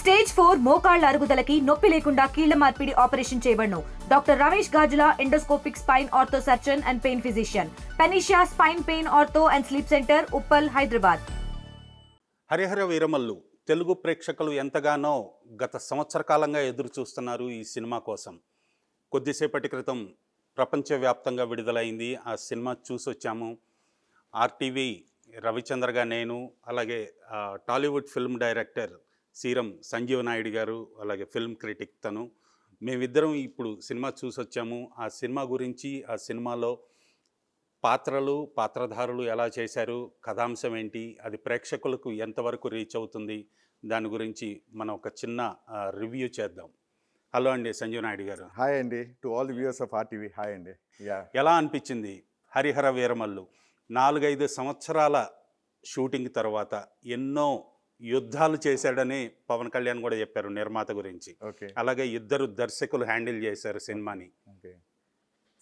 Stage 4 మోకాళ్ల అరుగుదలకి నొప్పి లేకుండా కీళ్ల మార్పిడి ఆపరేషన్ చేయబడును. Doctor Ramesh Gajula, endoscopic spine ortho surgeon and pain physician, Panacea spine pain ortho and sleep centre, Uppal, Hyderabad. Harihara Veeramallu Telugu ప్రేక్షకులు ఎంతగానో గత సంవత్సర కాలంగా ఎదురు చూస్తున్నారు ఈ సినిమా కోసం. కొద్దిసేపటి క్రితం ప్రపంచవ్యాప్తంగా విడుదలైంది. ఆ సినిమా చూసొచ్చాము. ఆర్టీవీ రవిచంద్రగా నేను, అలాగే టాలీవుడ్ ఫిల్మ్ డైరెక్టర్ సీరం సంజీవ్ నాయుడు గారు, అలాగే ఫిల్మ్ క్రిటిక్ తను, మేమిద్దరం ఇప్పుడు సినిమా చూసొచ్చాము. ఆ సినిమా గురించి, ఆ సినిమాలో పాత్రలు, పాత్రధారులు ఎలా చేశారు, కథాంశం ఏంటి, అది ప్రేక్షకులకు ఎంతవరకు రీచ్ అవుతుంది, దాని గురించి మనం ఒక చిన్న రివ్యూ చేద్దాం. హలో అండి సంజీవ్ నాయుడు గారు. హాయ్ అండి, to all the viewers of RTV. Hi అండి. ఎలా అనిపించింది హరిహర వీరమల్లు? 4-5 సంవత్సరాల షూటింగ్ తర్వాత ఎన్నో యుద్ధాలు చేశాడని పవన్ కళ్యాణ్ కూడా చెప్పారు నిర్మాత గురించి. అలాగే ఇద్దరు దర్శకులు హ్యాండిల్ చేశారు సినిమాని.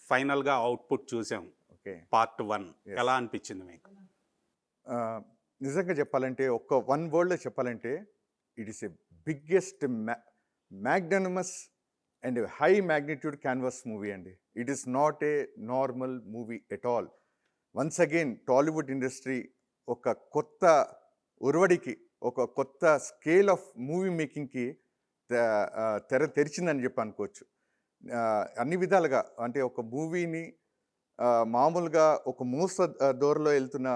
ఫైనల్గా అవుట్పుట్ చూసాం, పార్ట్ 1. ఎలా అనిపించింది మీకు? నిజంగా చెప్పాలంటే, ఒక్క వన్ వర్డ్లో చెప్పాలంటే, it is a biggest magnanimous and high magnitude canvas movie అండి. It is not a normal movie at all. Once again Tollywood industry ఒక కొత్త ఒరవడికి, ఒక కొత్త స్కేల్ ఆఫ్ మూవీ మేకింగ్కి తెర తెరిచిందని చెప్పి అనుకోవచ్చు. అన్ని విధాలుగా, అంటే ఒక మూవీని మామూలుగా ఒక దూరంలో వెళ్తున్న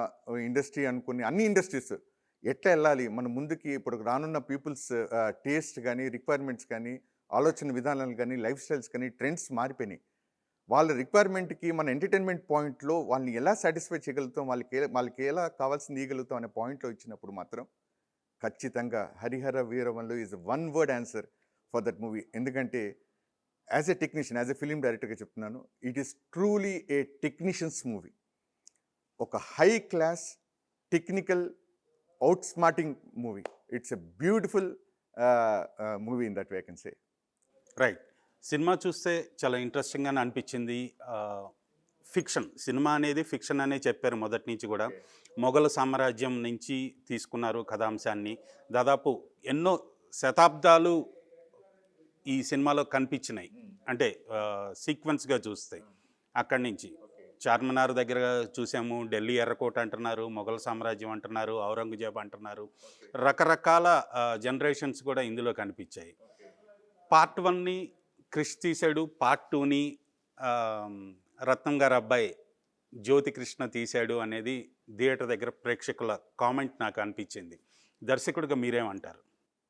ఇండస్ట్రీ అనుకుని అన్ని ఇండస్ట్రీస్ ఎట్లా వెళ్ళాలి, మన ముందుకి ఇప్పుడు రానున్న పీపుల్స్ టేస్ట్ కానీ, రిక్వైర్మెంట్స్ కానీ, ఆలోచన విధానాలు కానీ, లైఫ్ స్టైల్స్ కానీ, ట్రెండ్స్ మారిపోయినాయి. వాళ్ళ రిక్వైర్మెంట్కి మన ఎంటర్టైన్మెంట్ పాయింట్లో వాళ్ళని ఎలా సాటిస్ఫై చేయగలుగుతాం, వాళ్ళకి ఎలా కావాల్సింది ఇవ్వగలుగుతాం అనే పాయింట్లో ఇచ్చినప్పుడు మాత్రం ఖచ్చితంగా Harihara Veeramallu is one word answer for that movie. ఎందుకంటే as a technician, as a film డైరెక్టర్గా చెప్తున్నాను, it is truly a technicians movie. ఒక high class technical out smarting movie. It's a beautiful movie in that way I can say. Right. సినిమా చూస్తే చాలా ఇంట్రెస్టింగ్గానే అనిపించింది. Fiction cinema అనేది fiction అనే చెప్పారు మొదటి నుంచి కూడా. మొఘల్ సామ్రాజ్యం నుంచి తీసుకున్నారు కథాంశాన్ని. దాదాపు ఎన్నో శతాబ్దాలు ఈ సినిమాలో కనిపించినాయి, అంటే సీక్వెన్స్గా చూస్తే. అక్కడి నుంచి చార్మినార్ దగ్గర చూసాము, ఢిల్లీ ఎర్రకోట అంటున్నారు, మొఘల్ సామ్రాజ్యం అంటున్నారు, ఔరంగజేబ్ అంటున్నారు. రకరకాల జనరేషన్స్ కూడా ఇందులో కనిపించాయి. పార్ట్ 1ని క్రిష్ తీశాడు, పార్ట్ 2ని రత్నం గారు అబ్బాయి జ్యోతి కృష్ణ తీశాడు అనేది థియేటర్ దగ్గర ప్రేక్షకుల కామెంట్ నాకు అనిపించింది. దర్శకుడిగా మీరేమంటారు?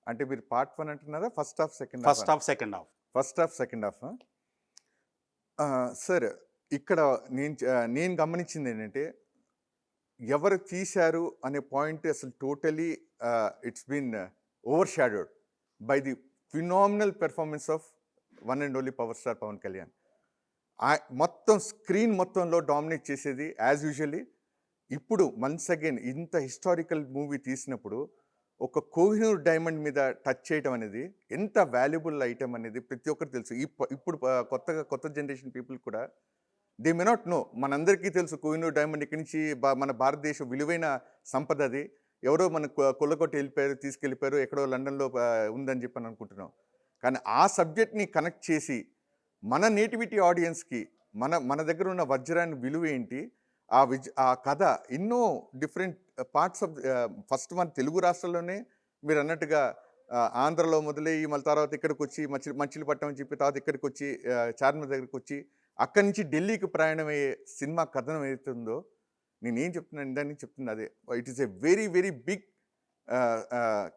అంటే మీరు పార్ట్ 1 అంటున్నారా, first half second second half? First half second half. Sir, ఇక్కడ నేను గమనించింది ఏంటంటే, ఎవరు తీశారు అనే పాయింట్ అసలు totally it's been overshadowed by the phenomenal performance of one and only power star Pawan Kalyan. మొత్తం స్క్రీన్ మొత్తంలో డామినేట్ చేసేది యాజ్ యూజువల్లీ. ఇప్పుడు వన్స్ అగైన్ ఇంత హిస్టారికల్ మూవీ తీసినప్పుడు ఒక కోహినూర్ డైమండ్ మీద టచ్ చేయడం అనేది ఎంత వాల్యుబుల్ ఐటమ్ అనేది ప్రతి ఒక్కరికి తెలుసు. ఇప్పుడు కొత్త జనరేషన్ పీపుల్ కూడా దే మే నాట్ నో. మనందరికీ తెలుసు కోహినూర్ డైమండ్ ఇక్కడి నుంచి మన భారతదేశ విలువైన సంపద. అది ఎవరో మన కొల్లగొట్టి తీసుకెళ్ళిపోయారు, ఎక్కడో లండన్లో ఉందని చెప్పని అనుకుంటున్నాం. కానీ ఆ సబ్జెక్ట్ని కనెక్ట్ చేసి మన నేటివిటీ ఆడియన్స్కి మన దగ్గర ఉన్న వజ్రాన్ని విలువ ఏంటి, ఆ కథ ఎన్నో డిఫరెంట్ పార్ట్స్ ఆఫ్ ఫస్ట్ మన తెలుగు రాష్ట్రాల్లోనే మీరు అన్నట్టుగా ఆంధ్రలో మొదలయ్యి మళ్ళీ తర్వాత ఇక్కడికి వచ్చి మచిలీపట్నం అని చెప్పి తర్వాత ఇక్కడికి వచ్చి చార్మినార్ దగ్గరికి వచ్చి అక్కడి నుంచి ఢిల్లీకి ప్రయాణం అయ్యే సినిమా కథనం ఏదైతుందో, నేనేం చెప్తున్నాను ఇందాక చెప్తున్నా అదే. It is a very very big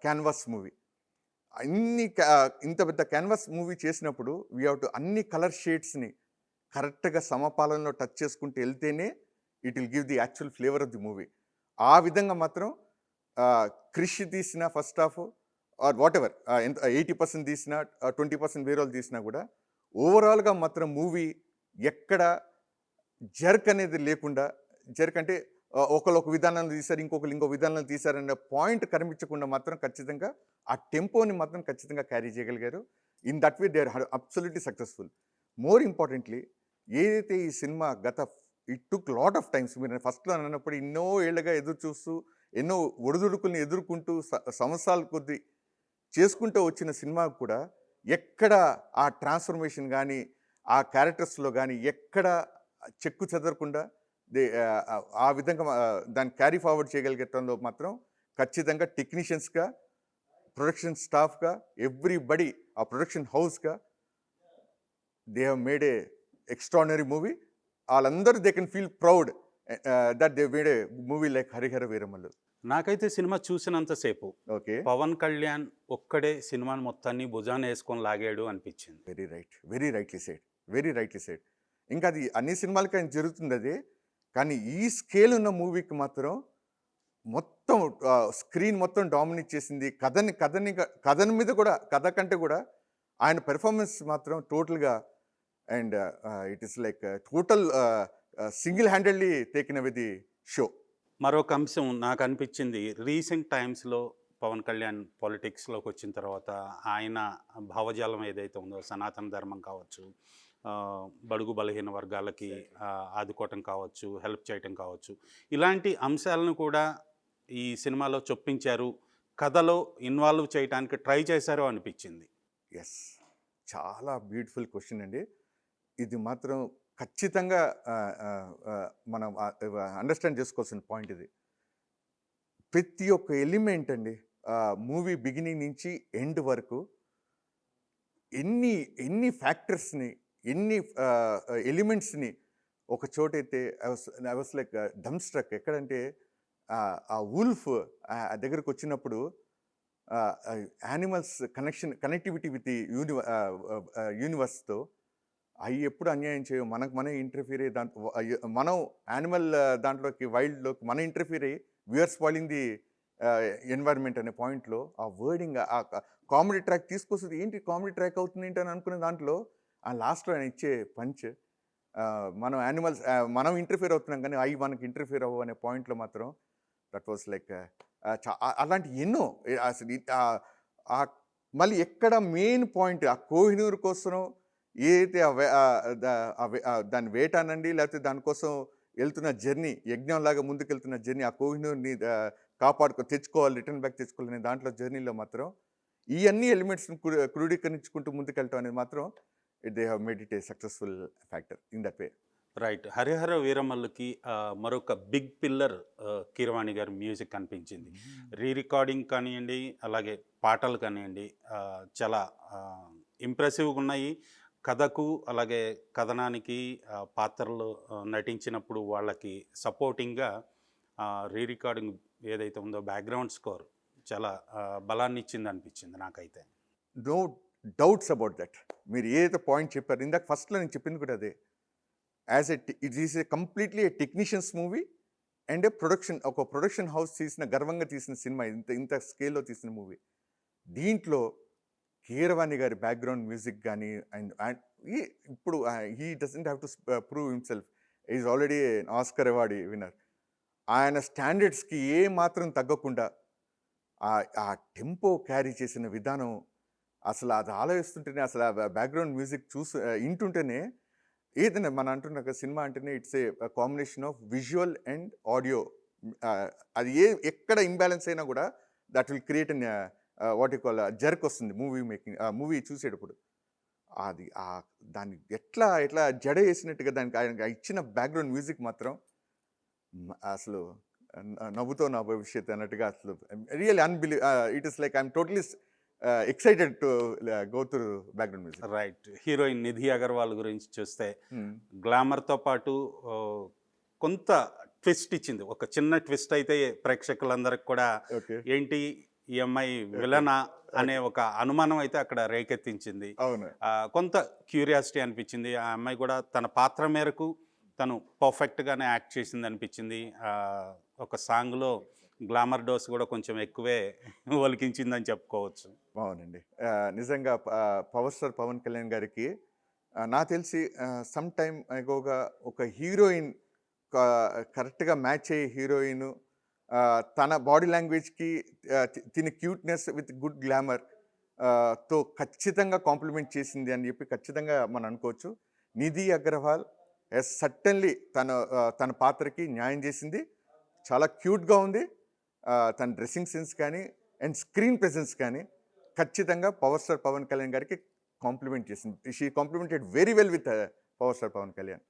canvas movie. ఇంత పెద్ద క్యాన్వాస్ మూవీ చేసినప్పుడు వీ హ్యావ్ టు అన్ని కలర్ షేడ్స్ని కరెక్ట్గా సమపాలనలో టచ్ చేసుకుంటూ వెళ్తేనే it will give the actual flavour of the movie. ఆ విధంగా మాత్రం క్రిష్ తీసిన first half or whatever ఎంత 80% తీసినా 20% వేరే వాళ్ళు తీసినా కూడా ఓవరాల్గా మాత్రం మూవీ ఎక్కడ జర్క్ అనేది లేకుండా, జర్క్ అంటే ఒకళ్ళు ఒక విధానాన్ని తీశారు, ఇంకొకరు ఇంకో విధానాన్ని తీశారన్న పాయింట్ కనిపించకుండా మాత్రం ఖచ్చితంగా ఆ టెంపోని మాత్రం ఖచ్చితంగా క్యారీ చేయగలిగారు. In that way they are absolutely successful. More importantly, ఏదైతే ఈ సినిమా it took lot of times, మీరు ఫస్ట్లో అన్నప్పుడు ఎన్నో ఏళ్ళగా ఎదురు చూస్తూ ఎన్నో ఒడిదుడుకుల్ని ఎదుర్కొంటూ సంవత్సరాల కొద్దీ చేసుకుంటూ వచ్చిన సినిమా కూడా ఎక్కడ ఆ ట్రాన్స్ఫర్మేషన్ కానీ ఆ క్యారెక్టర్స్లో కానీ ఎక్కడ చెక్కు చెదరకుండా ఆ విధంగా దాన్ని క్యారీ ఫార్వర్డ్ చేయగలిగటంలో మాత్రం ఖచ్చితంగా టెక్నీషియన్స్గా, ప్రొడక్షన్ స్టాఫ్గా, ఎవ్రీబడి ఆ ప్రొడక్షన్ హౌస్గా they have made a extraordinary movie. వాళ్ళందరూ they can feel proud that they made a movie like Harihara Veeramallu. నాకైతే సినిమా చూసినంతసేపు ఓకే, పవన్ కళ్యాణ్ ఒక్కడే సినిమాని మొత్తాన్ని భుజాన వేసుకొని లాగాడు అనిపించింది. Very right, very rightly said, very rightly said. ఇంకా అది అన్ని సినిమాలకి ఆయన జరుగుతుంది అది, కానీ ఈ స్కేల్ ఉన్న మూవీకి మాత్రం మొత్తం స్క్రీన్ మొత్తం డామినేట్ చేసింది. కథని మీద కూడా, కథ కంటే కూడా ఆయన పెర్ఫార్మెన్స్ మాత్రం టోటల్గా and it is like total single handedly taken away the show. మరొక అంశం నాకు అనిపించింది, రీసెంట్ టైమ్స్లో పవన్ కళ్యాణ్ పాలిటిక్స్లోకి వచ్చిన తర్వాత ఆయన భావజాలం ఏదైతే ఉందో, సనాతన ధర్మం కావచ్చు, బడుగు బలహీన వర్గాలకి ఆదుకోవటం కావచ్చు, హెల్ప్ చేయటం కావచ్చు, ఇలాంటి అంశాలను కూడా ఈ సినిమాలో చొప్పించారు, కథలో ఇన్వాల్వ్ చేయడానికి ట్రై చేశారు అనిపించింది. ఎస్, చాలా బ్యూటిఫుల్ క్వశ్చన్ అండి. ఇది మాత్రం ఖచ్చితంగా మనం అండర్స్టాండ్ చేసుకోవాల్సిన పాయింట్ ఇది. ప్రతి ఒక్క ఎలిమెంట్ అండి మూవీ బిగినింగ్ నుంచి ఎండ్ వరకు ఎన్ని ఫ్యాక్టర్స్ని, ఎన్ని ఎలిమెంట్స్ని ఒక చోటైతే I was like dumbstruck. ఎక్కడంటే ఆ వుల్ఫ్ దగ్గరకు వచ్చినప్పుడు యానిమల్స్ కనెక్టివిటీ విత్ యూనివర్స్తో అవి ఎప్పుడు అన్యాయం చేయవు, మనం ఇంటర్ఫీర్ అయ్యి దాంట్లో మనం యానిమల్ దాంట్లోకి వైల్డ్లోకి మనం ఇంటర్ఫీర్ అయ్యి వీఆర్ స్పాయిలింగ్ ది ఎన్వైర్న్మెంట్ అనే పాయింట్లో ఆ వర్డింగ్, ఆ కామెడీ ట్రాక్ తీసుకొస్తుంది. ఏంటి కామెడీ ట్రాక్ అవుతుంది ఏంటి అని అనుకునే దాంట్లో ఆ లాస్ట్లో ఆయన ఇచ్చే పంచ్, మనం యానిమల్స్ మనం ఇంటర్ఫీర్ అవుతున్నాం కానీ అవి మనకి ఇంటర్ఫీర్ అవ్వవు అనే పాయింట్లో మాత్రం దట్ వాస్ లైక్ అలాంటి ఎన్నో అసలు మళ్ళీ ఎక్కడ మెయిన్ పాయింట్ ఆ కోహినూర్ కోసం ఏదైతే దాని వేటానండి, లేకపోతే దానికోసం వెళ్తున్న జర్నీ, యజ్ఞంలాగా ముందుకు వెళ్తున్న జర్నీ, ఆ కోహినూర్ని తెచ్చుకోవాలి, రిటర్న్ బ్యాక్ తెచ్చుకోవాలనే దాంట్లో జర్నీలో మాత్రం ఈ అన్ని ఎలిమెంట్స్ని క్రోడీకరించుకుంటూ ముందుకెళ్ళటం అనేది మాత్రం they have made it a successful factor in that way. Right. Harihara వీరమల్లుకి మరొక బిగ్ పిల్లర్ కీరవాణి గారి మ్యూజిక్ అనిపించింది. రీ రికార్డింగ్ కానివ్వండి, అలాగే పాటలు కానివ్వండి, చాలా ఇంప్రెసివ్గా ఉన్నాయి. కథకు అలాగే కథనానికి పాత్రలు నటించినప్పుడు వాళ్ళకి సపోర్టింగ్గా రీ రికార్డింగ్ ఏదైతే ఉందో బ్యాక్గ్రౌండ్ స్కోర్ చాలా బలాన్ని ఇచ్చింది అనిపించింది నాకైతే. No doubts about that. మీరు ఏదైతే పాయింట్ చెప్పారు ఇందాక ఫస్ట్లో నేను చెప్పింది కూడా అదే. It is a completely A technicians movie and ఒక ప్రొడక్షన్ హౌస్ గర్వంగా తీసిన సినిమా, ఇంత స్కేల్లో తీసిన మూవీ. దీంట్లో కీరవాణి గారి బ్యాక్గ్రౌండ్ మ్యూజిక్ కానీ అండ్ ఇప్పుడు he doesn't have to prove himself, is already Oscar award winner. ఆయన స్టాండర్డ్స్కి ఏ మాత్రం తగ్గకుండా ఆ టెంపో క్యారీ చేసిన విధానం, అసలు అది ఆలోచిస్తుంటేనే, అసలు ఆ బ్యాక్గ్రౌండ్ మ్యూజిక్ వింటుంటేనే ఏదైనా మనం అంటున్న సినిమా అంటేనే it's a combination of visual and audio. అది ఎక్కడ ఇంబ్యాలెన్స్ అయినా కూడా that will create an what you call jerk వస్తుంది మూవీ చూసేటప్పుడు. అది దాన్ని ఎట్లా జడ వేసినట్టుగా దానికి ఆయన ఇచ్చిన బ్యాక్గ్రౌండ్ మ్యూజిక్ మాత్రం అసలు నవ్వుతో నా భవిష్యత్ అన్నట్టుగా, అసలు really it is like I'm totally excited to go through background music. Right. Heroine Nidhi Agarwal గురించి చూస్తే గ్లామర్తో పాటు కొంత ట్విస్ట్ ఇచ్చింది. ఒక చిన్న ట్విస్ట్ అయితే ప్రేక్షకులందరికి కూడా ఏంటి ఈ అమ్మాయి విలనా అనే ఒక అనుమానం అయితే అక్కడ రేకెత్తించింది. కొంత క్యూరియాసిటీ అనిపించింది. ఆ అమ్మాయి కూడా తన పాత్ర మేరకు తను పర్ఫెక్ట్గానే యాక్ట్ చేసింది అనిపించింది. ఒక సాంగ్లో గ్లామర్ డోస్ కూడా కొంచెం ఎక్కువే ఒలికించిందని చెప్పుకోవచ్చు. అవునండి, నిజంగా పవర్ స్టార్ పవన్ కళ్యాణ్ గారికి నాకు తెలిసి సమ్ టైమ్ అగోగా ఒక హీరోయిన్ కరెక్ట్గా మ్యాచ్ అయ్యే హీరోయిన్ తన బాడీ లాంగ్వేజ్కి తిని క్యూట్నెస్ విత్ గుడ్ గ్లామర్ తో ఖచ్చితంగా కాంప్లిమెంట్ చేసింది అని చెప్పి ఖచ్చితంగా మనం అనుకోవచ్చు. నిధి అగర్వాల్ సర్టన్లీ తన పాత్రకి న్యాయం చేసింది. చాలా క్యూట్గా ఉంది. తన డ్రెస్సింగ్ సెన్స్ కానీ అండ్ స్క్రీన్ ప్రెసెన్స్ కానీ ఖచ్చితంగా పవర్ స్టార్ పవన్ కళ్యాణ్ గారికి కాంప్లిమెంట్ చేసింది. She complimented very well with power star Pawan Kalyan.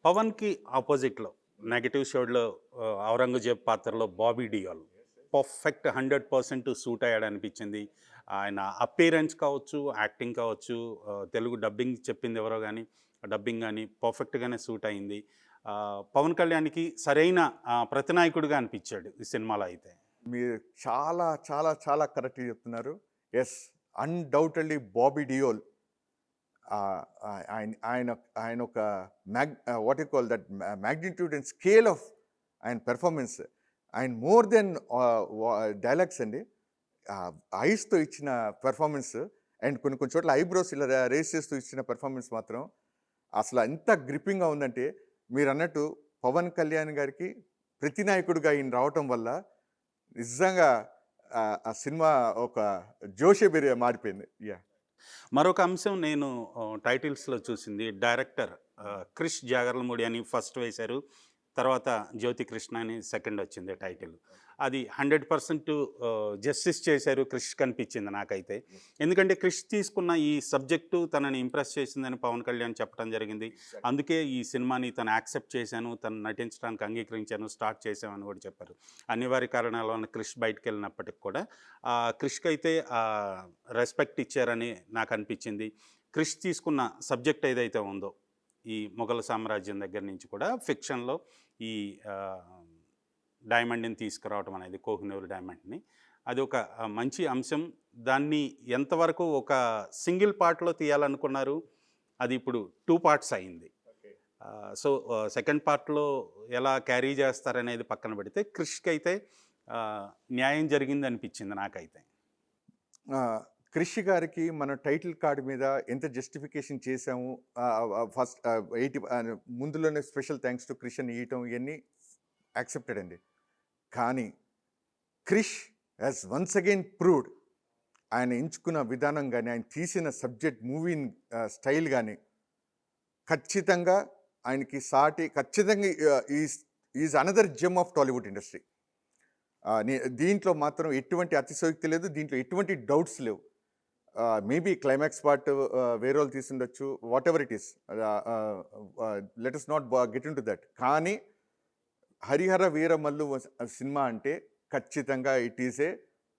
పవన్కి ఆపోజిట్లో నెగటివ్ షోడ్లో ఔరంగజేబ్ పాత్రలో బాబీ డియోల్ పర్ఫెక్ట్ 100% సూట్ అయ్యాడు అనిపించింది. ఆయన అపీరెన్స్ కావచ్చు, యాక్టింగ్ కావచ్చు, తెలుగు డబ్బింగ్ చెప్పింది ఎవరో కానీ డబ్బింగ్ కానీ పర్ఫెక్ట్గానే సూట్ అయింది. పవన్ కళ్యాణ్కి సరైన ప్రతినాయకుడిగా అనిపించాడు ఈ సినిమాలో అయితే. మీరు చాలా చాలా చాలా కరెక్ట్గా చెప్తున్నారు. ఎస్, అన్డౌటెడ్లీ బాబీ డియోల్ ఆయన ఆయన ఆయన ఒక what you call that magnitude and scale of ఆయన పెర్ఫార్మెన్స్, ఆయన మోర్ దెన్ డైలాగ్స్ అండి. ఐస్తో ఇచ్చిన పెర్ఫార్మెన్స్ అండ్ కొన్ని కొన్ని చోట్ల ఐబ్రోస్ ఇలా రేస్ చేస్తూ ఇచ్చిన పెర్ఫార్మెన్స్ మాత్రం అసలు ఎంత గ్రిప్పింగ్గా ఉందంటే, మీరు అన్నట్టు పవన్ కళ్యాణ్ గారికి ప్రతినాయకుడిగా ఈయన రావటం వల్ల నిజంగా ఆ సినిమా ఒక జోషే మారిపోయింది. యా, మరొక అంశం నేను టైటిల్స్లో చూసింది, డైరెక్టర్ క్రిష్ జాగర్లమూడి అని ఫస్ట్ వేశారు, తర్వాత జ్యోతి కృష్ణ అని సెకండ్ వచ్చింది టైటిల్. అది 100% జస్టిస్ చేశారు క్రిష్ కనిపించింది నాకైతే. ఎందుకంటే క్రిష్ తీసుకున్న ఈ సబ్జెక్టు తనని ఇంప్రెస్ చేసిందని పవన్ కళ్యాణ్ చెప్పడం జరిగింది. అందుకే ఈ సినిమాని తను యాక్సెప్ట్ చేశాను, తను నటించడానికి అంగీకరించాను, స్టార్ట్ చేశామని కూడా చెప్పారు. అనివార్య కారణాల వల్ల క్రిష్ బయటకు వెళ్ళినప్పటికి కూడా క్రిష్కి అయితే రెస్పెక్ట్ ఇచ్చారని నాకు అనిపించింది. క్రిష్ తీసుకున్న సబ్జెక్ట్ ఏదైతే ఉందో ఈ మొఘల్ సామ్రాజ్యం దగ్గర నుంచి కూడా ఫిక్షన్లో ఈ డైమండ్ని తీసుకురావటం అనేది, కోహినూర్ డైమండ్ని, అది ఒక మంచి అంశం. దాన్ని ఎంతవరకు ఒక సింగిల్ పార్ట్లో తీయాలనుకున్నారు, అది ఇప్పుడు 2 పార్ట్స్ అయింది. సో సెకండ్ పార్ట్లో ఎలా క్యారీ చేస్తారనేది పక్కన పెడితే క్రిష్కి అయితే న్యాయం జరిగింది అనిపించింది నాకైతే. క్రిష్ గారికి మన టైటిల్ కార్డు మీద ఎంత జస్టిఫికేషన్ చేసాము, ఫస్ట్ 80 ముందులోనే స్పెషల్ థ్యాంక్స్ టు క్రిష్ అని ఇవ్వటం, ఇవన్నీ యాక్సెప్టెడ్ అండి. కానీ Krish has once again proved, ఆయన ఎంచుకున్న విధానం కానీ, ఆయన తీసిన సబ్జెక్ట్, మూవీ స్టైల్ కానీ ఖచ్చితంగా ఆయనకి సాటి, ఖచ్చితంగా is another gem of Tollywood industry. దీంట్లో మాత్రం ఎటువంటి అతిశయోక్తి లేదు, దీంట్లో ఎటువంటి డౌట్స్ లేవు. మేబీ క్లైమాక్స్ పార్ట్ వేరే వాళ్ళు తీసుండొచ్చు, whatever it is, let us not get into that. కానీ హరిహర వీరమల్లు సినిమా అంటే ఖచ్చితంగా it is a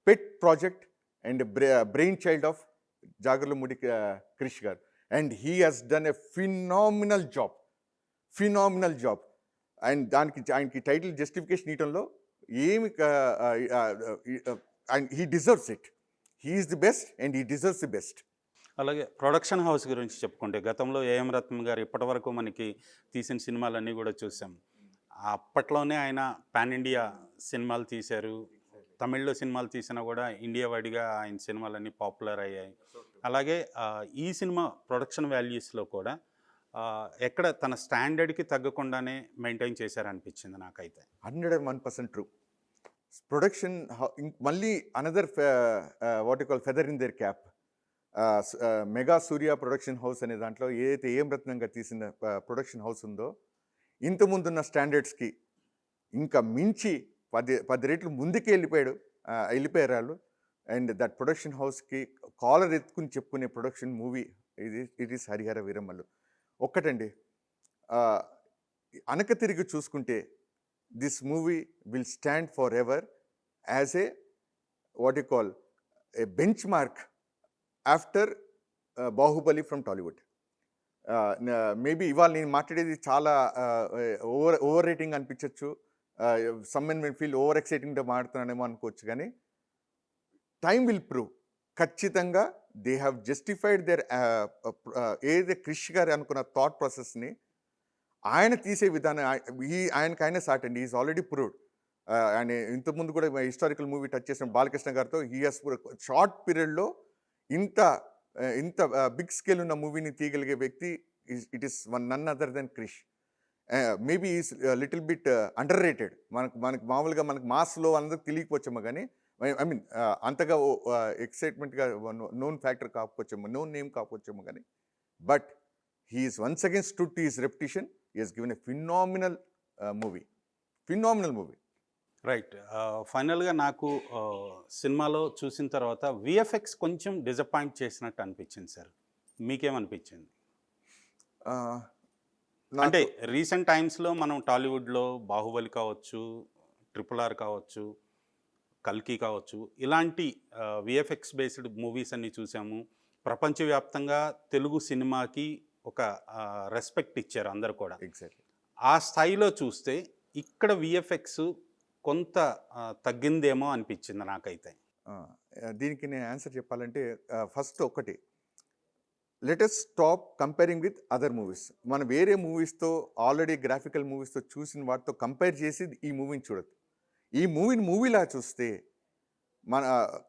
pet project and brain child of Jagarlamudi Krish గారు. And he has done a phenomenal job. And ఆయనకి title justification ఇవ్వడంలో ఏమి, he deserves it. He is the best and he deserves the best. అలాగే production house గురించి చెప్పుకుంటే, గతంలో AM రత్నం గారు ఇప్పటివరకు మనకి తీసిన సినిమాలన్నీ కూడా చూసాం. అప్పట్లోనే ఆయన పాన్ ఇండియా సినిమాలు తీశారు, తమిళ్లో సినిమాలు తీసినా కూడా ఇండియా వైడ్గా ఆయన సినిమాలన్నీ పాపులర్ అయ్యాయి. అలాగే ఈ సినిమా ప్రొడక్షన్ వాల్యూస్లో కూడా ఎక్కడ తన స్టాండర్డ్కి తగ్గకుండానే మెయింటైన్ చేశారనిపించింది నాకైతే. 101% ట్రూ. ప్రొడక్షన్ మళ్ళీ another what you call feather in there cap. Mega Surya production house అనే దాంట్లో ఏదైతే ఏం రత్నంగా తీసిన ప్రొడక్షన్ హౌస్ ఉందో, ఇంతకుముందున్న స్టాండర్డ్స్కి ఇంకా మించి 10 రెట్లు ముందుకే వెళ్ళిపోయారు వాళ్ళు. అండ్ దట్ ప్రొడక్షన్ హౌస్కి కాలర్ ఎత్తుకుని చెప్పుకునే production movie it is Harihara Veeramallu. ఒక్కటండి, అనక తిరిగి చూసుకుంటే this movie will stand forever as a what you call a benchmark after Baahubali from Tollywood. Maybe ఇవాళ నేను మాట్లాడేది చాలా ఓవర్ రేటింగ్ అనిపించవచ్చు, some men will feel over ఎక్సైటింగ్గా మాట్లాడుతున్నానేమో అనుకోవచ్చు. కానీ టైమ్ విల్ ప్రూవ్. ఖచ్చితంగా దే హ్యావ్ జస్టిఫైడ్ దేర్ ఏదైతే క్రిష్ గారు అనుకున్న థాట్ ప్రాసెస్ని ఆయన తీసే విధానం, ఆయనకైనా సాట్ అండి. Is already proved. ఆయన ఇంతకుముందు కూడా హిస్టారికల్ మూవీ టచ్ చేసిన బాలకృష్ణ గారితో హీ హాస్ షార్ట్ పీరియడ్లో ఇంత బిగ్ స్కేల్ ఉన్న మూవీని తీయగలిగే వ్యక్తి it is none other than Krish. Maybe is little bit underrated. మనకు మామూలుగా మనకు మాస్లో అందరికి తెలియకపోవచ్చేమో, కానీ ఐ మీన్ అంతగా ఎక్సైట్మెంట్గా నోన్ ఫ్యాక్టర్ కాకపోవచ్చేమో, నోన్ నేమ్ కాకపోవచ్చేమో, కానీ but he is once again stood to his reputation. He has given a phenomenal movie. Right. ఫైనల్‌గా నాకు సినిమాలో చూసిన తర్వాత వీఎఫ్ఎక్స్ కొంచెం డిసప్పాయింట్ చేసినట్టు అనిపించింది సార్. మీకేమనిపించింది? ఆహ్, అంటే నాకు రీసెంట్ టైమ్స్‌లో మనం టాలీవుడ్‌లో 'బాహుబలి' కావచ్చు, 'ట్రిపుల్ ఆర్' కావచ్చు, 'కల్కి' కావచ్చు, ఇలాంటి వీఎఫ్ఎక్స్ బేస్డ్ మూవీస్ అన్నీ చూసాము. ప్రపంచవ్యాప్తంగా తెలుగు సినిమాకి ఒక రెస్పెక్ట్ ఇచ్చారు అందరూ కూడా. ఎగ్జాక్ట్‌లీ. ఆ స్థాయిలో చూస్తే ఇక్కడ వీఎఫ్ఎక్స్ కొంత తగ్గిందేమో అనిపించింది నాకైతే. ఆ! దీనికి నేను ఆన్సర్ చెప్పాలంటే ఫస్ట్ ఒకటి, let us stop comparing with other movies. మనం వేరే మూవీస్‌తో ఆల్రెడీ గ్రాఫికల్ మూవీస్‌తో చూసిన వాటితో కంపేర్ చేసి ఈ మూవీని చూడొద్దు. ఈ మూవీని మూవీలా చూస్తే మన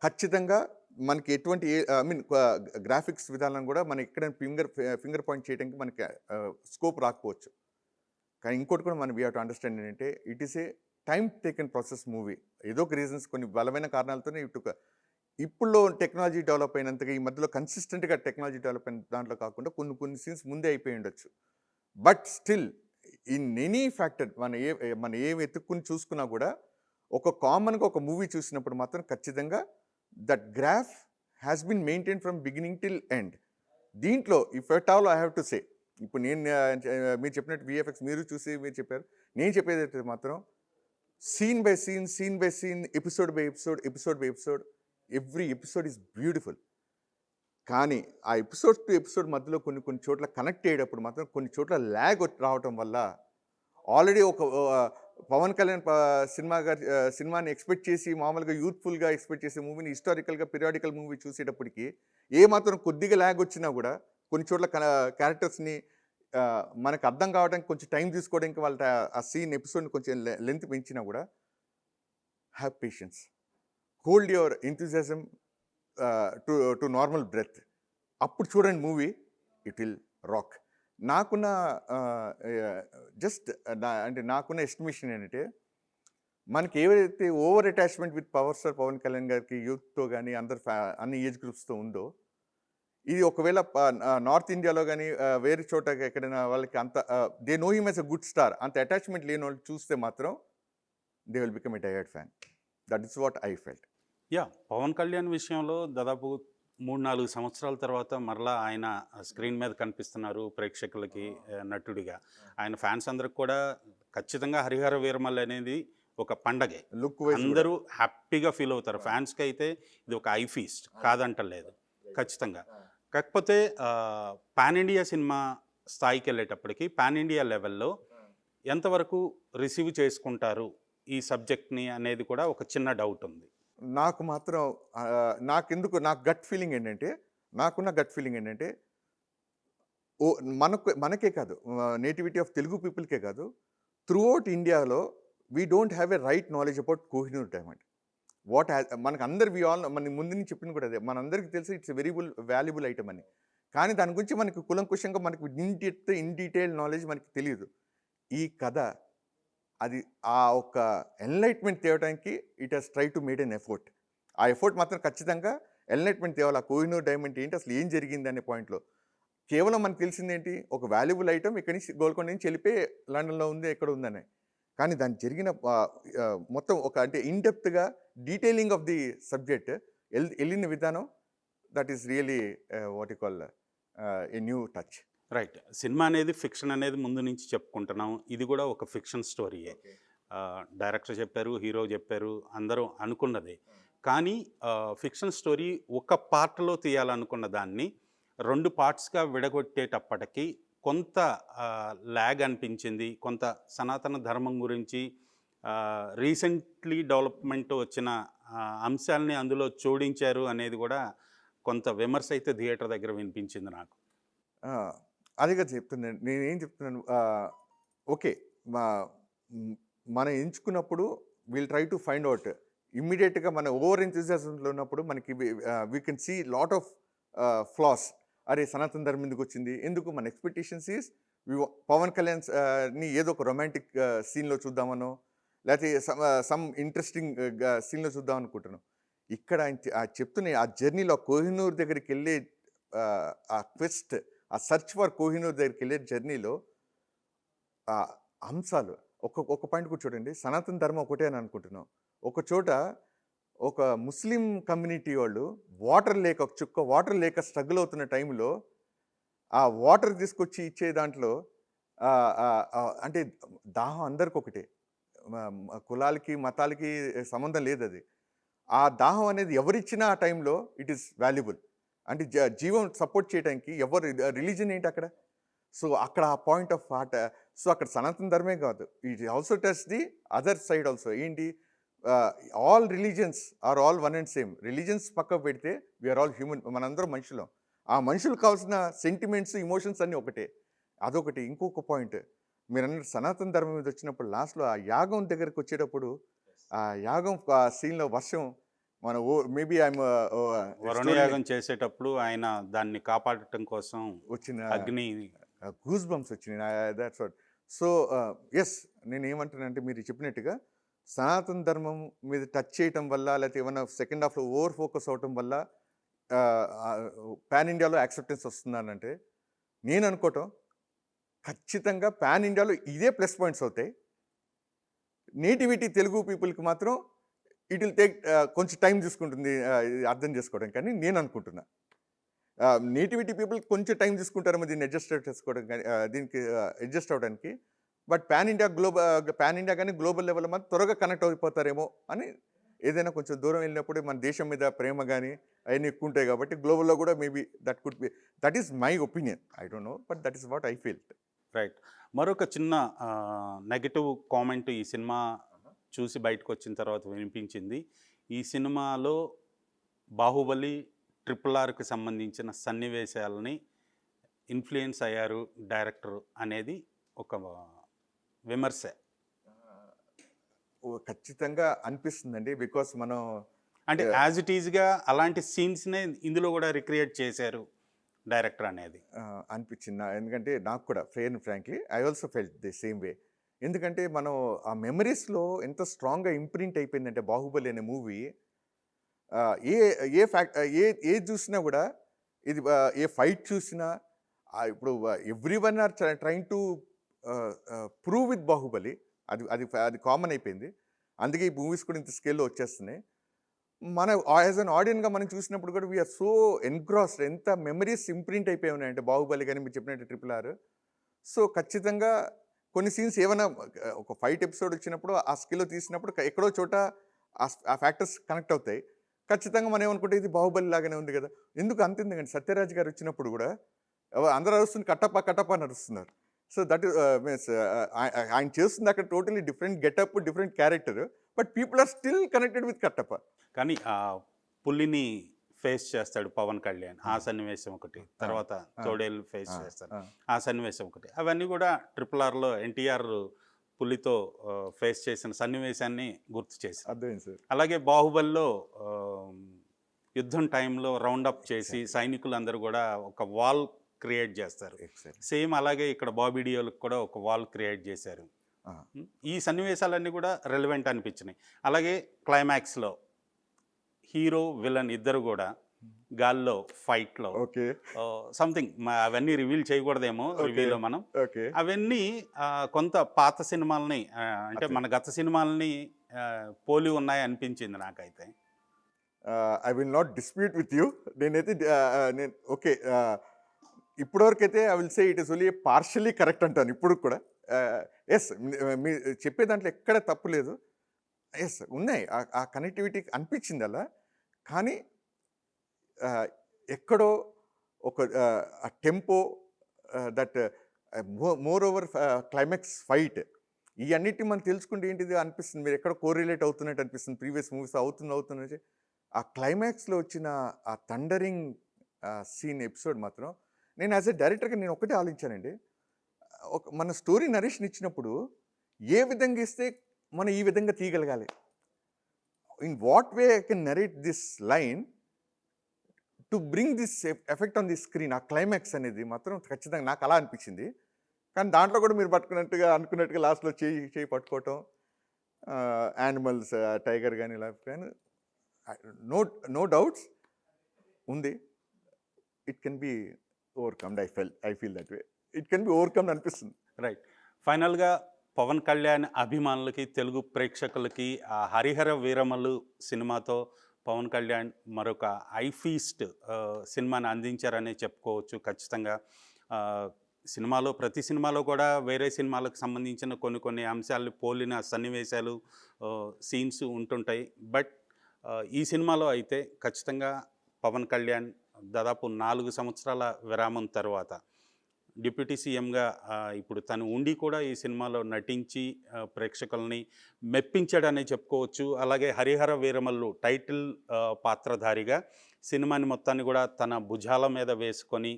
ఖచ్చితంగా మనకి ఎటువంటి ఐ మీన్ గ్రాఫిక్స్ విధానం కూడా మనం ఎక్కడైనా ఫింగర్ పాయింట్ చేయడానికి మనకి స్కోప్ రాకపోవచ్చు. కానీ ఇంకోటి కూడా మనం వీ హావ్ టు అండర్స్టాండ్ ఏంటంటే it is A time taken process movie. ఏదో ఒక రీజన్స్ కొన్ని బలమైన కారణాలతోనే ఇప్పుడులో టెక్నాలజీ డెవలప్ అయినంతగా ఈ మధ్యలో కన్సిస్టెంట్గా టెక్నాలజీ డెవలప్ అయిన దాంట్లో కాకుండా కొన్ని సీన్స్ ముందే అయిపోయి ఉండొచ్చు. But still in any factor మనం ఏం వెతుక్కుని చూసుకున్నా కూడా కామన్గా ఒక మూవీ చూసినప్పుడు మాత్రం ఖచ్చితంగా that graph has been maintain from beginning till end. దీంట్లో if at all I have to say, ఇప్పుడు నేను మీరు చెప్పినట్టు విఎఫ్ఎక్స్ మీరు చూసి మీరు చెప్పారు, నేను చెప్పేది అయితే మాత్రం scene by scene, episode by episode, every episode is beautiful. కానీ ఆ ఎపిసోడ్ టు ఎపిసోడ్ మధ్యలో కొన్ని చోట్ల కనెక్ట్ అయ్యేటప్పుడు మాత్రం కొన్ని చోట్ల ల్యాగ్ రావటం వల్ల ఆల్రెడీ పవన్ కళ్యాణ్ సినిమాని ఎక్స్పెక్ట్ చేసి మామూలుగా యూత్ఫుల్గా ఎక్స్పెక్ట్ చేసే మూవీని హిస్టారికల్గా పీరియాడికల్ మూవీ చూసేటప్పటికి మాత్రం కొద్దిగా ల్యాగ్ వచ్చినా కూడా కొన్ని చోట్ల క్యారెక్టర్స్ని మనకు అర్థం కావడానికి కొంచెం టైం తీసుకోవడానికి వాళ్ళ ఆ ఎపిసోడ్ని కొంచెం లెంత్ పెంచినా కూడా have patience, hold your enthusiasm to normal breath. అప్పుడు చూడండి మూవీ, ఇట్ విల్ రాక్. నాకున్న నాకున్న ఎస్టిమేషన్ ఏంటంటే మనకి ఏవైతే over attachment with power star Pawan Kalyan గారికి యూత్తో కానీ అన్ని ఏజ్ గ్రూప్స్తో ఉందో, ఇది ఒకవేళ నార్త్ ఇండియాలో కానీ వేరే చోట ఎక్కడైనా వాళ్ళకి అంత they know him as a good star, అంత అటాచ్మెంట్ లేని వాళ్ళు చూస్తే మాత్రం they will become a diehard fan. That is what I felt. Pawan Kalyan విషయంలో దాదాపు 3-4 సంవత్సరాల తర్వాత మరలా ఆయన స్క్రీన్ మీద కనిపిస్తున్నారు ప్రేక్షకులకి నటుడిగా. ఆయన ఫ్యాన్స్ అందరికి కూడా ఖచ్చితంగా హరిహర వీరమల్లి అనేది ఒక పండగే. లుక్ వైజ్ అందరూ హ్యాపీగా ఫీల్ అవుతారు. ఫ్యాన్స్కి అయితే ఇది ఒక ఐ ఫీస్ట్, కాదంటలేదు ఖచ్చితంగా. కాకపోతే పాన్ ఇండియా సినిమా స్థాయికి వెళ్ళేటప్పటికి పాన్ ఇండియా లెవెల్లో ఎంతవరకు రిసీవ్ చేసుకుంటారు ఈ సబ్జెక్ట్ని అనేది కూడా ఒక చిన్న డౌట్ ఉంది. నాకు మాత్రం నాకు గట్ ఫీలింగ్ ఏంటంటే, నాకున్న గట్ ఫీలింగ్ ఏంటంటే మనకే కాదు, నేటివిటీ ఆఫ్ తెలుగు పీపుల్కే కాదు, త్రూఅవుట్ ఇండియాలో we don't have a right knowledge about Kohinoor diamond. మనకు అందరు మన ముందు నుంచి చెప్పింది కూడా అదే, మనందరికీ తెలిసి ఇట్స్ వెరీ వాల్యుబుల్ ఐటమ్ అని. కానీ దాని గురించి మనకి కులంకుశంగా మనకి ఇన్ డీటెయిల్ నాలెడ్జ్ మనకి తెలియదు. ఈ కథ అది ఆ ఒక ఎన్లైట్మెంట్ తేవడానికి it has try to made an effort. ఆ ఎఫోర్ట్ మాత్రం ఖచ్చితంగా ఎన్లైట్మెంట్ తేవాలి. ఆ కోహినూర్ డైమండ్ ఏంటి, అసలు ఏం జరిగింది అనే పాయింట్లో. కేవలం మనకు తెలిసింది ఏంటి, ఒక వాల్యుబుల్ ఐటమ్ ఇక్కడి నుంచి గోల్కొండ నుంచి వెళ్ళిపోయి లండన్లో ఉంది, ఎక్కడ ఉందని. కానీ దాని జరిగిన మొత్తం అంటే ఇన్డెప్త్గా డీటెయిలింగ్ ఆఫ్ ది సబ్జెక్ట్ వెళ్ళిన విధానం, that is really what you call a new touch. Right. Cinema అనేది ఫిక్షన్ అనేది ముందు నుంచి చెప్పుకుంటున్నాం. ఇది కూడా ఒక ఫిక్షన్ స్టోరీయే. డైరెక్టర్ చెప్పారు, హీరో చెప్పారు, అందరూ అనుకున్నది. కానీ ఫిక్షన్ స్టోరీ ఒక పార్ట్లో తీయాలనుకున్న దాన్ని 2 పార్ట్స్గా విడగొట్టేటప్పటికి కొంత ల్యాగ్ అనిపించింది. కొంత సనాతన ధర్మం గురించి రీసెంట్లీ డెవలప్మెంట్ వచ్చిన అంశాలని అందులో జోడించారు అనేది కూడా కొంత విమర్శ అయితే థియేటర్ దగ్గర వినిపించింది నాకు. అదిగా చెప్తున్నాను, నేనేం చెప్తున్నాను, ఓకే, మనం ఎంచుకున్నప్పుడు will try to find out ఇమ్మీడియట్గా. మన ఓవర్ ఎంథూజియాజంలో ఉన్నప్పుడు మనకి we can see lot of flaws. అరే సనాతన ధర్మం ఎందుకు వచ్చింది, ఎందుకు మన ఎక్స్పెక్టేషన్స్ ఈస్ పవన్ కళ్యాణ్ ని ఏదో ఒక రొమాంటిక్ సీన్లో చూద్దామనో, లేకపోతే సమ్ ఇంట్రెస్టింగ్ సీన్లో చూద్దాం అనుకుంటున్నాం. ఇక్కడ చెప్తున్న ఆ జర్నీలో కోహినూర్ దగ్గరికి వెళ్ళే ఆ క్వెస్ట్, ఆ సర్చ్ ఫర్ కోహినూర్ దగ్గరికి వెళ్ళే జర్నీలో అంశాలు, ఒక పాయింట్ కూడా చూడండి, సనాతన ధర్మం ఒకటే అని అనుకుంటున్నాం. ఒక చోట ఒక ముస్లిం కమ్యూనిటీ వాళ్ళు వాటర్ లేక, ఒక చుక్క వాటర్ లేక స్ట్రగుల్ అవుతున్న టైంలో ఆ వాటర్ తీసుకొచ్చి ఇచ్చే దాంట్లో అంటే దాహం అందరికి ఒకటే, కులాలకి మతాలకి సంబంధం లేదు అది. ఆ దాహం అనేది ఎవరిచ్చినా ఆ టైంలో ఇట్ ఈస్ వాల్యుబుల్. అంటే జీవం సపోర్ట్ చేయడానికి ఎవరు రిలీజన్ ఏంటి అక్కడ. సో అక్కడ ఆ పాయింట్ ఆఫ్ హార్ట్. సో అక్కడ సనాతన ధర్మే కాదు, it also touch the other side also. ఏంటి, all religions are all one and same. Religions పక్కకు పెడితే వీఆర్ ఆల్ హ్యూమన్, మనందరం మనుషులం. ఆ మనుషులకు కావాల్సిన సెంటిమెంట్స్, ఇమోషన్స్ అన్నీ ఒకటే. అదొకటి. ఇంకొక పాయింట్, మీరు అన్నట్టు సనాతన ధర్మం మీద వచ్చినప్పుడు లాస్ట్లో ఆ యాగం దగ్గరకు వచ్చేటప్పుడు, ఆ యాగం సీన్లో వర్షం, మన మేబీ ఐఎమ్ వరుణయాగం చేసేటప్పుడు ఆయన దాన్ని కాపాడటం కోసం వచ్చిన అగ్ని గూస్ బంప్స్ వచ్చినాయి. That's what. సో ఎస్, నేను ఏమంటానంటే మీరు చెప్పినట్టుగా సనాతన ధర్మం మీద టచ్ చేయటం వల్ల, లేకపోతే ఏమైనా సెకండ్ హాఫ్లో ఓవర్ ఫోకస్ అవటం వల్ల పాన్ ఇండియాలో యాక్సెప్టెన్స్ వస్తుందనంటే, నేను అనుకోవటం ఖచ్చితంగా పాన్ ఇండియాలో ఇదే ప్లస్ పాయింట్స్ అవుతాయి. నేటివిటీ తెలుగు పీపుల్కి మాత్రం ఇట్ విల్ టేక్ కొంచెం టైం తీసుకుంటుంది ఇది అర్థం చేసుకోవడం, కానీ నేను అనుకుంటున్నా నేటివిటీ పీపుల్ కొంచెం టైం తీసుకుంటారేమో దీన్ని అడ్జస్ట్ చేసుకోవడం, కానీ దీనికి అడ్జస్ట్ అవ్వడానికి. బట్ పాన్ ఇండియా కానీ గ్లోబల్ లెవెల్ మాత్రం త్వరగా కనెక్ట్ అయిపోతారేమో అని. ఏదైనా కొంచెం దూరం వెళ్ళినప్పుడు మన దేశం మీద ప్రేమ కానీ అవన్నీ ఎక్కువ ఉంటాయి కాబట్టి గ్లోబల్లో కూడా maybe that could be, that is my opinion. I don't know, but that is what I feel. Right. మరొక చిన్న నెగటివ్ కామెంట్ ఈ సినిమా చూసి బయటకు వచ్చిన తర్వాత వినిపించింది. ఈ సినిమాలో బాహుబలి RRRకి సంబంధించిన సన్నివేశాలని ఇన్ఫ్లుయెన్స్ అయ్యారు డైరెక్టర్ అనేది ఒక విమర్శ. ఖచ్చితంగా అనిపిస్తుందండి. బికాస్ మనం అంటే యాజ్ ఇట్ ఈజ్గా అలాంటి సీన్స్నే ఇందులో కూడా రిక్రియేట్ చేశారు డైరెక్టర్ అనేది అనిపించింది. ఎందుకంటే నాకు కూడా fair frankly I also felt the same way. ఎందుకంటే మనం ఆ మెమరీస్లో ఎంత స్ట్రాంగ్గా ఇంప్రింట్ అయిపోయిందంటే బాహుబలి అనే మూవీ, ఏ చూసినా కూడా ఇది, ఏ ఫైట్ చూసినా ఇప్పుడు every one or trying to prove with Baahubali. అది కామన్ అయిపోయింది. అందుకే ఈ మూవీస్ కూడా ఇంత స్కేల్లో వచ్చేస్తున్నాయి. మన యాజ్ అన్ ఆడియన్గా మనం చూసినప్పుడు కూడా వీఆర్ సో ఎన్గ్రాస్డ్. ఎంత మెమరీస్ ఇంప్రింట్ అయిపోయి ఉన్నాయంటే బాహుబలి కానీ మీరు చెప్పినట్టు RRR. సో ఖచ్చితంగా కొన్ని సీన్స్ ఏమైనా ఒక ఫైట్ ఎపిసోడ్ వచ్చినప్పుడు ఆ స్కిల్లో తీసినప్పుడు ఎక్కడో చోట ఆ ఫ్యాక్టర్స్ కనెక్ట్ అవుతాయి. ఖచ్చితంగా మనం ఏమనుకుంటే ఇది బాహుబలి లాగానే ఉంది కదా. ఎందుకు అంత ఎందుకంటే సత్యరాజ్ గారు వచ్చినప్పుడు కూడా అందరూ అరుస్తుంది కట్టప్ప అని అరుస్తున్నారు. సో దట్ మీన్స్ ఆయన చేస్తుంది అక్కడ totally different getup, different character, but people are still connected with Kattappa. కానీ ఆ పులిని ఫేస్ చేస్తాడు పవన్ కళ్యాణ్, ఆ సన్నివేశం ఒకటి. తర్వాత తోడేళ్ళు ఫేస్ చేస్తాడు, ఆ సన్నివేశం ఒకటి. అవన్నీ కూడా RRRలో ఎన్టీఆర్ పులితో ఫేస్ చేసిన సన్నివేశాన్ని గుర్తు చేశారు. అర్థమైంది సార్. అలాగే బాహుబలిలో యుద్ధం టైంలో రౌండప్ చేసి సైనికులందరూ కూడా ఒక వాల్ క్రియేట్ చేస్తారు. సేమ్ అలాగే ఇక్కడ బాబీడియోలకు కూడా ఒక వాల్ క్రియేట్ చేశారు. ఈ సన్నివేశాలన్నీ కూడా రెలవెంట్ అనిపించినాయి. అలాగే క్లైమాక్స్లో హీరో విలన్ ఇద్దరు కూడా గాల్లో ఫైట్లో ఓకే సంథింగ్ అవన్నీ రివీల్ చేయకూడదేమో రివ్యూలో మనం. అవన్నీ కొంత పాత సినిమాలని అంటే మన గత సినిమాలని పోలి ఉన్నాయి అనిపించింది నాకైతే. I will not dispute with you. నేనైతే నేను ఓకే, ఇప్పటివరకైతే I will say it is only partially correct అంటాను ఇప్పుడు కూడా. ఎస్, మీ చెప్పే దాంట్లో ఎక్కడ తప్పు లేదు. ఎస్ ఉన్నాయి, ఆ కనెక్టివిటీ అనిపించింది అలా. కానీ ఎక్కడో ఒక tempo, that more over climax fight, ఈ అన్నిటిని మనం తెలుసుకుంటే ఏంటిది అనిపిస్తుంది. మీరు ఎక్కడ కోరిలేట్ అవుతున్నట్టు అనిపిస్తుంది. ప్రీవియస్ మూవీస్ అవుతున్నట్టు ఆ క్లైమాక్స్లో వచ్చిన ఆ థండరింగ్ సీన్ ఎపిసోడ్ మాత్రం నేను యాజ్ ఎ డైరెక్టర్గా నేను ఒకటే ఆలోచించానండి. మన స్టోరీ నరేషన్ ఇచ్చినప్పుడు ఏ విధంగా ఇస్తే మనం ఈ విధంగా తీయగలగాలి. In what way I can narrate this line to bring this effect on the screen. ఆ క్లైమాక్స్ అనేది మాత్రం ఖచ్చితంగా నాకు అలా అనిపించింది. కానీ దాంట్లో కూడా మీరు అనుకున్నట్టుగా లాస్ట్లో చేయి పట్టుకోవటం, యానిమల్స్ టైగర్ కానీ ఇలా కానీ నో డౌట్స్ ఉంది. It can be overcomed. I feel that way it can be overcomed అనిపిస్తుంది. రైట్. ఫైనల్గా పవన్ కళ్యాణ్ అభిమానులకి, తెలుగు ప్రేక్షకులకి హరిహర వీరమల్లు సినిమాతో పవన్ కళ్యాణ్ మరొక ఐఫీస్ట్ సినిమాని అందించారనే చెప్పుకోవచ్చు ఖచ్చితంగా. సినిమాలో ప్రతి సినిమాలో కూడా వేరే సినిమాలకు సంబంధించిన కొన్ని అంశాలు పోలిన సన్నివేశాలు, సీన్స్ ఉంటుంటాయి. బట్ ఈ సినిమాలో అయితే ఖచ్చితంగా పవన్ కళ్యాణ్ దాదాపు 4 సంవత్సరాల విరామం తర్వాత డిప్యూటీ సీఎంగా ఇప్పుడు తను ఉండి కూడా ఈ సినిమాలో నటించి ప్రేక్షకుల్ని మెప్పించాడనే చెప్పుకోవచ్చు. అలాగే హరిహర వీరమల్లు టైటిల్ పాత్రధారిగా సినిమాని మొత్తాన్ని కూడా తన భుజాల మీద వేసుకొని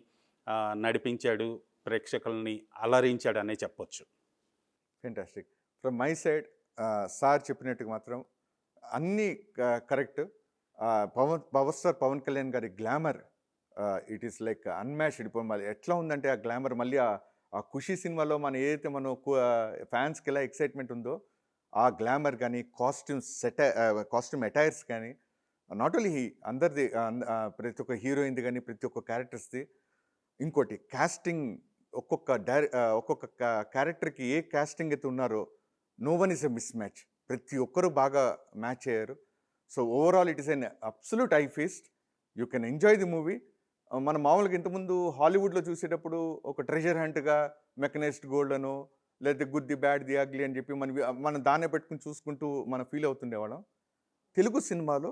నడిపించాడు, ప్రేక్షకుల్ని అలరించాడనే చెప్పొచ్చు. Fantastic. From my side sir చెప్పినట్టుగా మాత్రం అన్నీ correct. Power star Pawan Kalyan గారి glamour it is like unmatched. ఇప్పుడు మళ్ళీ ఎట్లా ఉందంటే ఆ గ్లామర్ మళ్ళీ ఆ ఖుషీ సినిమాలో మనం ఏదైతే మనం ఫ్యాన్స్కి ఎలా ఎక్సైట్మెంట్ ఉందో ఆ గ్లామర్ కానీ కాస్ట్యూమ్ అటైర్స్ కానీ నాట్ ఓన్లీ అందరిది, ప్రతి ఒక్క హీరోయిన్ది కానీ ప్రతి ఒక్క క్యారెక్టర్స్ది. ఇంకోటి కాస్టింగ్, ఒక్కొక్క క్యారెక్టర్కి ఏ కాస్టింగ్ అయితే ఉన్నారో no one is a mismatch. ప్రతి ఒక్కరు బాగా మ్యాచ్ అయ్యారు. So overall it is an absolute eye feast. You can enjoy the movie. మనం మామూలుగా ఇంతకుముందు హాలీవుడ్లో చూసేటప్పుడు ఒక ట్రెజర్ హంట్గా మెకనైజ్డ్ గోల్డ్ అనో లేదా good the bad the ugly అని చెప్పి మనం దాన్నే పెట్టుకుని చూసుకుంటూ మనం ఫీల్ అవుతుండేవాళ్ళం. తెలుగు సినిమాలో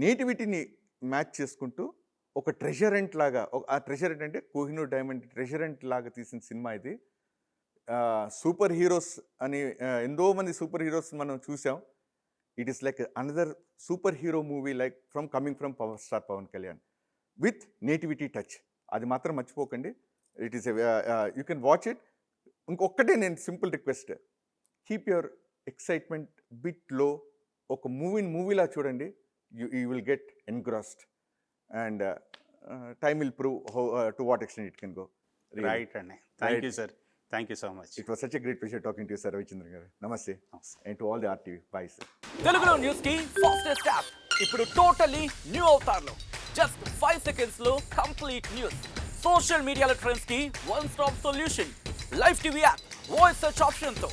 నేటివిటీని మ్యాచ్ చేసుకుంటూ ఒక ట్రెజరెంట్ లాగా, ఆ ట్రెజరెంట్ అంటే కోహినూర్ డైమండ్ ట్రెజరెంట్ లాగా తీసిన సినిమా ఇది. సూపర్ హీరోస్ అని ఎంతో మంది సూపర్ హీరోస్ మనం చూసాం. It is like another super hero movie like coming from power star Pawan Kalyan with nativity touch. అది మాత్రం మర్చిపోకండి. It is you can watch it. ఇంకొక్కటే నేను simple request, keep your excitement bit low. ఒక మూవీలా చూడండి. You will get engrossed and time will prove to what extent it can go. Really. Right, Anne. Thank you, sir. Thank you so much. It was such a great pleasure talking to you, sir. Ravichandran garu. Namaste. And to all the RTV. Bye, sir. Telugu News ki fastest app. Ippudu totally new avatarlo. Just 5 seconds lo complete news. Social media trends ki one stop solution. Live TV app, voice search option tho.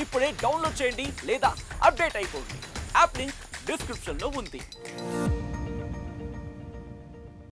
Ippude download cheyandi leda update ayipodi. App link description lo undi.